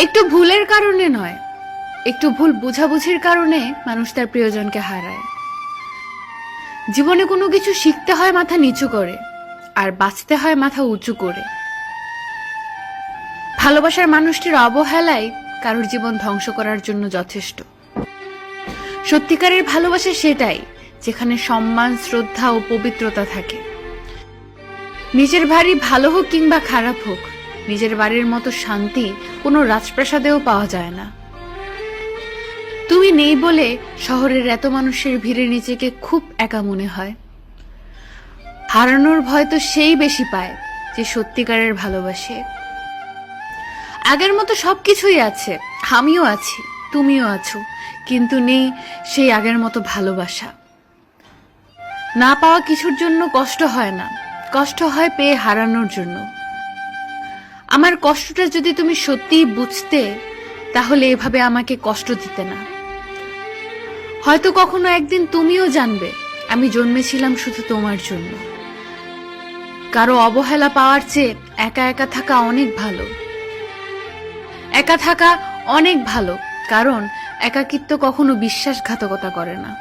একটু ভুলের কারণে নয়, একটু ভুল বোঝাবুঝির কারণে মানুষ তার প্রিয়জনকে হারায়। জীবনে কোনো কিছু শিখতে হয় মাথা নিচু করে, আর বাঁচতে হয় মাথা উঁচু করে। ভালোবাসার মানুষটির অবহেলাই কারোর জীবন ধ্বংস করার জন্য যথেষ্ট। সত্যিকারের ভালোবাসা সেটাই যেখানে সম্মান, শ্রদ্ধা ও পবিত্রতা থাকে। নিজের বাড়ি ভালো হোক কিংবা খারাপ হোক, নিজের বাড়ির মতো শান্তি কোনো রাজপ্রাসাদেও পাওয়া যায় না। তুমি নেই বলে শহরের এত মানুষের ভিড়ে নিজেকে খুব একা মনে হয়। হারানোর ভয় তো সেই বেশি পায় যে সত্যিকারের ভালোবাসে। আগের মতো সবকিছুই আছে, আমিও আছি, তুমিও আছো, কিন্তু নেই সেই আগের মতো ভালোবাসা। না পাওয়া কিছুর জন্য কষ্ট হয় না, কষ্ট হয় পেয়ে হারানোর জন্য। আমার কষ্টটা যদি তুমি সত্যিই বুঝতে, তাহলে এভাবে আমাকে কষ্ট দিতে না। হয়তো কখনো একদিন তুমিও জানবে আমি জন্মেছিলাম শুধু তোমার জন্য। কারো অবহেলা পাওয়ার চেয়ে একা একা থাকা অনেক ভালো। একা থাকা অনেক ভালো, কারণ একাকিত্ব কখনো বিশ্বাসঘাতকতা করে না।